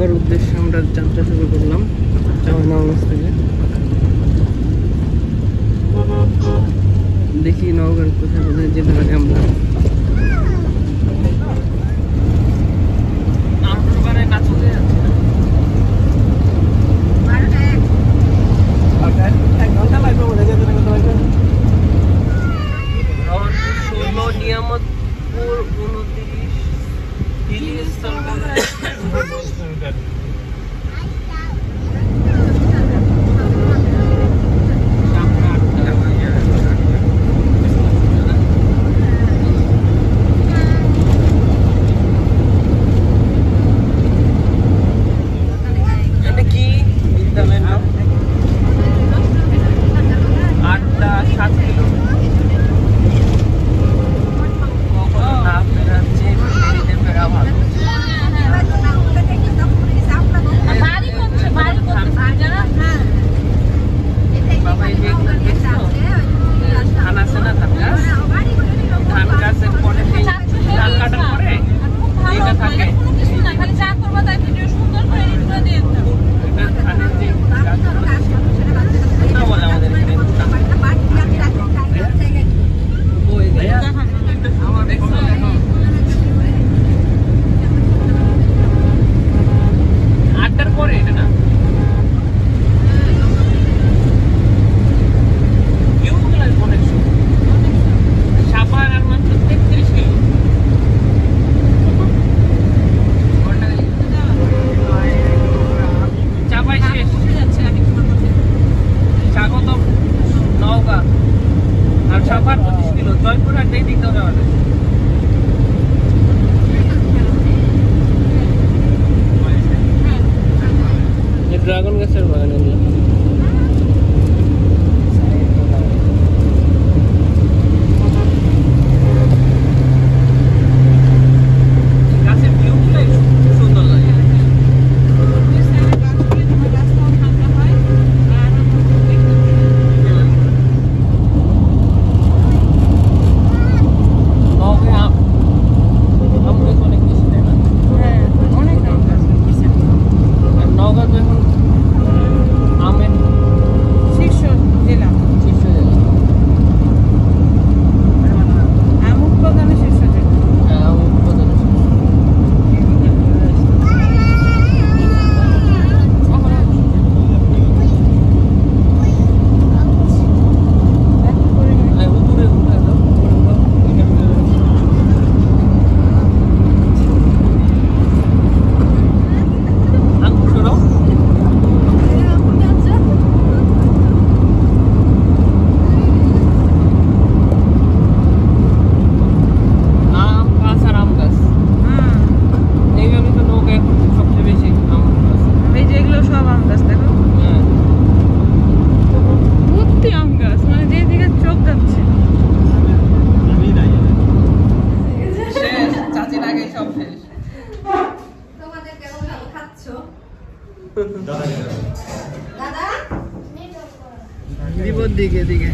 নওগাঁর উদ্দেশ্যে আমরা যাত্রা শুরু করলাম চাঁপাইনবাবগঞ্জ থেকে। দেখি নওগাঁর কোথায় কোথায় যেতে পারি আমরা। নিয়ামতপুর 29 হিলি স্থল ড্রাগন গাছের বাগান। দিকে দিকে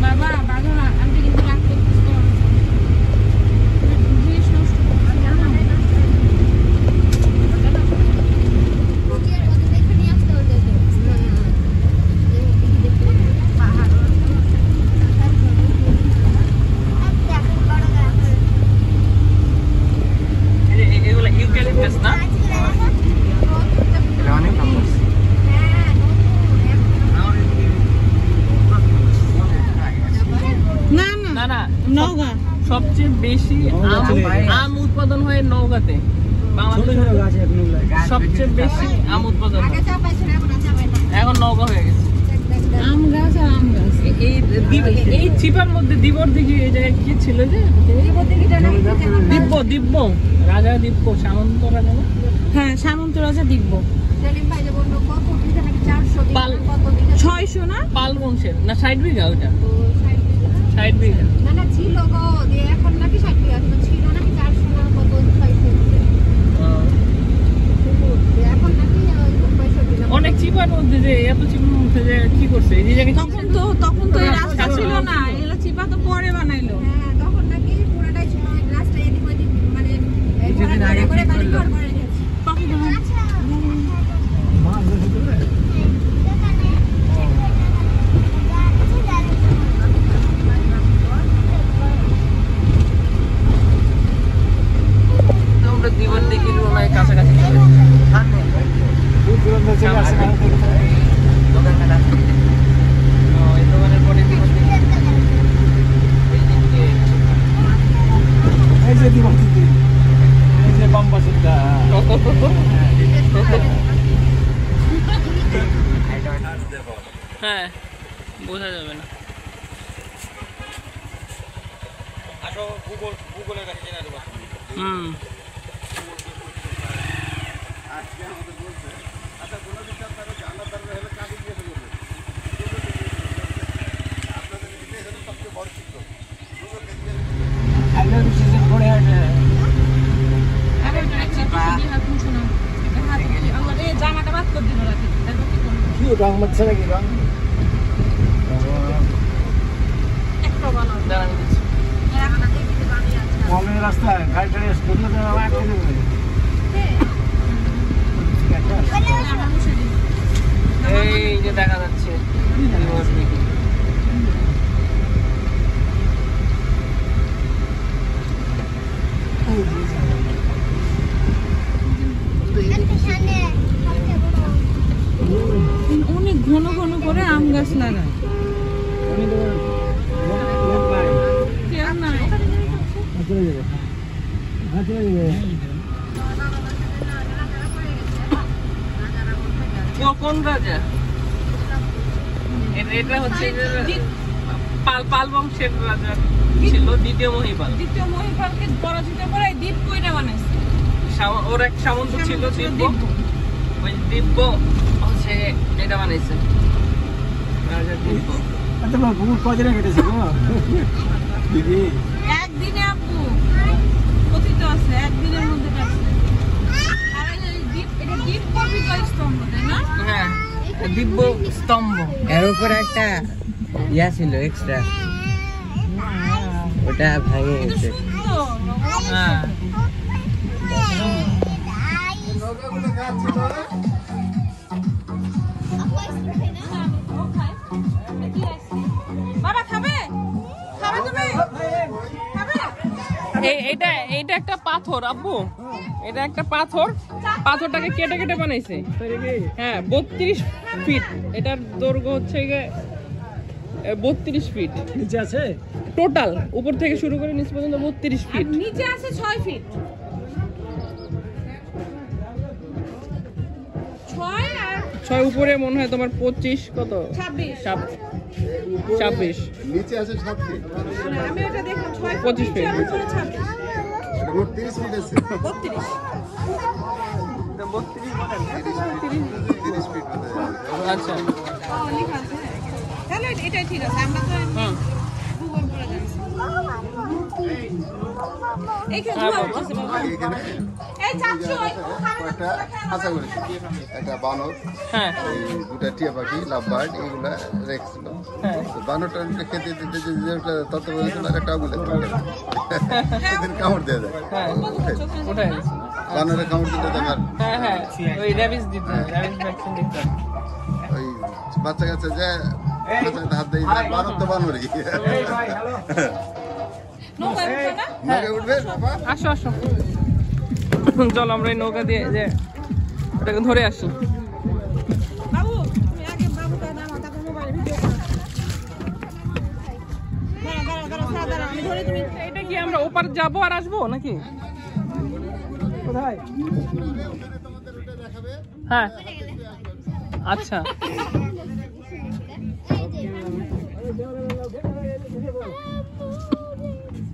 বাবা বাবা আমি কিন্তু রাগ করতেছি জিনিস নষ্ট সবচেয়ে বেশি আম উৎপাদন হয় নওগাঁতে। সবচেয়ে বেশি আম উৎপাদন এখন নওগাঁ হয়ে গেছে। আম গাছ আর আম গাছ এই চিপার মধ্যে দিবর দিঘি এই জায়গায় কি ছিল যে দিব্য দিব্য রাজা দিব্য সামন্ত রাজা। হ্যাঁ সামন্ত রাজা দিব্য 600 না পাল বংশের না 60 বিঘা ওটা 60 বিঘা না ছিল গো দিয়ে এখন নাকি 60 বিঘা ছিল নাকি 400 না কত 600 এখন নাকি অনেক চিপার মধ্যে যে এত চিপার মধ্যে যে কি করছে এই জায়গায় তখন তো এই রাস্তা ছিল না, এগুলো চিপা তো পরে বানাইলো। বোঝা যাবে না। আসো গুগলের কাছে জেনে দেবো। আজকে আমাদের বলছে আচ্ছা কোনো দিন আপনারা জানার দরকার হলে কাকে জিজ্ঞাসা করবেন? আপনাদের এখানে সবচেয়ে বড় চিত্র জামাটা বাদ করে দিল রাখি কি রং মারছে নাকি রং একটা বানাও দাঁড়ান দিচ্ছি কমের রাস্তা গাড়ি টাড়ি স্কুলে আটকে দেবে এই যে দেখা যাচ্ছে অনেক ঘন ঘন করে আম গাছ লাগায়। কোন রাজা? এটা হচ্ছে পাল বংশের রাজা ছিল, দ্বিতীয় মহিপাল। দ্বিতীয় মহিপালকে পরাজিত করে দ্বীপ কইরা বানাইছে। ওর এক সামন্ত ছিল দিব্য, ওই দিব্য হচ্ছে এটা বানাইছে রাজা দিব্য। কদিনে কেটেছে গো দিদি? একদিনে আপু কথিত আছে, একদিনের মধ্যে কাটছে। আর এটা দিব্য বিজয় স্তম্ভ, তাই না? হ্যাঁ, দিব্য স্তম্ভ। এর উপরে একটা ইয়া ছিল এক্সট্রা, ওটা ভেঙে গেছে। হ্যাঁ এইটা একটা পাথর আব্বু, এটা একটা পাথর। পাথরটাকে কেটে কেটে বানাইছে। হ্যাঁ 32 ফিট, এটার দৈর্ঘ্য হচ্ছে 32 ফিট। নিচে আছে টোটাল উপর থেকে শুরু করে নিচ পর্যন্ত 32 ফিট। নিচে আছে 6 ফিট। 6 উপরে মনে হয় তোমার 25 কত 26 নিচে আছে 7 ফিট। আমি এটা দেখলাম 25 ফিট। এটা 30 ফিট আছে। 30 ফিট। আচ্ছা লেখা আছে, তাহলে এটাই ঠিক আছে। আমরা তো গুগল করে জানছি। এইখানে ধোয়া উঠছে বাবা। এই চাচু একটা আশা করেছি একটা বানর, হ্যাঁ দুটা টিয়া পাখি লাভ বার্ড এগুলা রেখেছিল। বানরটা খেতে দিতে যেটা তত বলেছিল একটা বলে সেদিন কামড় দিয়ে দেয়। ওটাই বানরে কামড় দিতে দেখার হ্যাঁ ওই র্যাবিস দিতে, র্যাবিস ভ্যাকসিন দিতে। ওই বাচ্চা কাচ্চা যে হাত দিয়ে বানর তো বানরই। নৌকা উঠবে আসো আসো, চলো আমরা এই নৌকা দিয়ে যে ওটাকে ধরে আসি। বাবু তুমি আগে বাবুকে নামাও, তারপর মোবাইলে ভিডিও করো। দাঁড়া আমি ধরে, তুমি এটা কি আমরা ওপার যাবো আর আসবো নাকি? কোথায়? হ্যাঁ আচ্ছা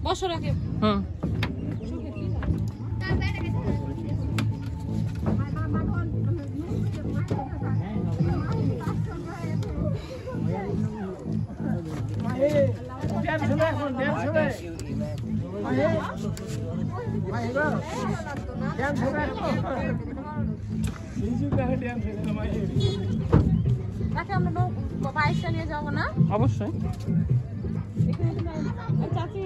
বসো রাখে। হুম আমরা বাইকটা নিয়ে যাবো না? অবশ্যই। চাচি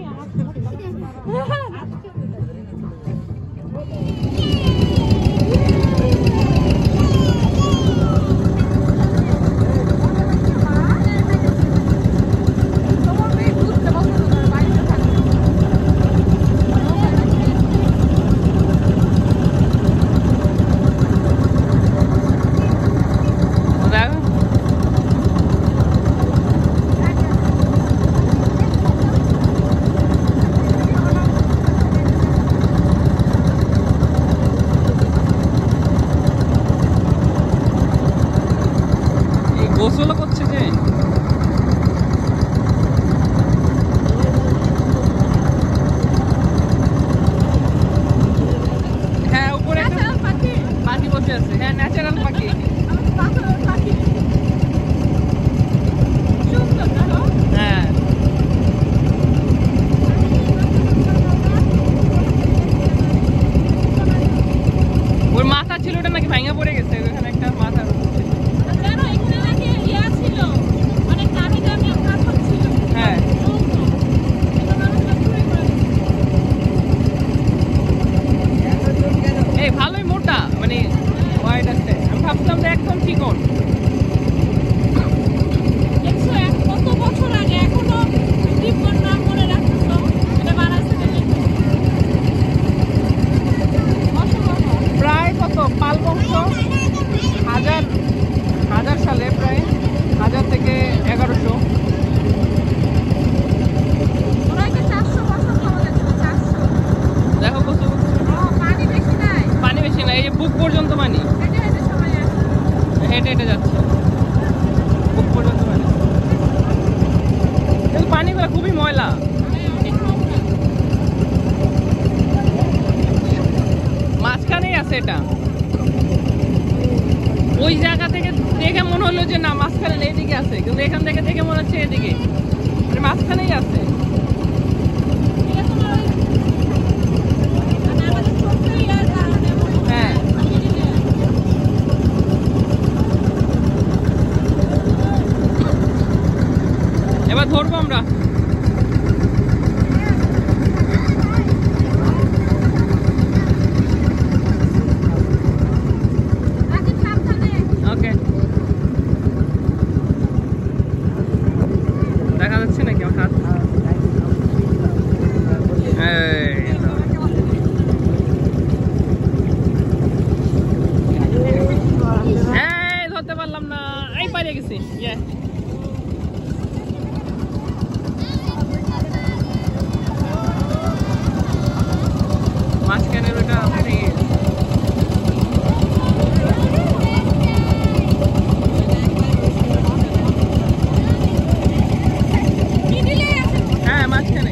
আছে। হ্যাঁ, ন্যাচারাল পাখি। হ্যাঁ, ওর মাথা ছিল ওটা নাকি ভাঙা পড়ে গেছে, ওখানে একটা মাথা হ্যাঁ। এই ভালোই মোটা, মানে ওয়াইড আছে। আমি ভাবছিলাম যে একদম চিকন। প্রায় কত পাল বংশ 1000 সালে, প্রায় 1000 থেকে 1100। দেখো কত পানি বেশি না, এই যে বুক পর্যন্ত পানি, হেঁটে হেঁটে যাচ্ছে বুক পর্যন্ত পানি, কিন্তু পানিগুলো খুবই ময়লা। মাঝখানেই আছে এটা, ওই জায়গা থেকে দেখে মনে হলো যে না মাঝখানে এইদিকে আছে, কিন্তু এখান থেকে দেখে মনে হচ্ছে এদিকে, মাঝখানেই আছে। হ্যাঁ, এবার ধরবো আমরা। ওকে, দেখা যাচ্ছে নাকি আমার হাত? এই ধরতে পারলাম না, এই পালিয়ে গেছি। মাঝখানের ওটা হ্যাঁ মাঝখানে।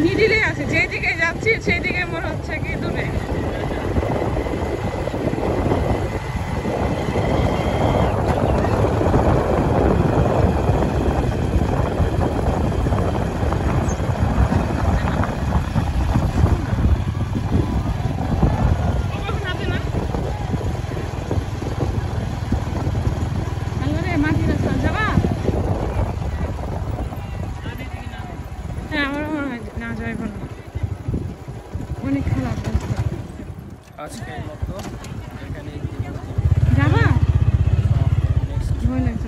মিডিলে আছে, যেদিকে যাচ্ছি সেদিকে মনে হচ্ছে কি দূরে। আজকের মতো এখানেই যাবা, ভয় লাগছে।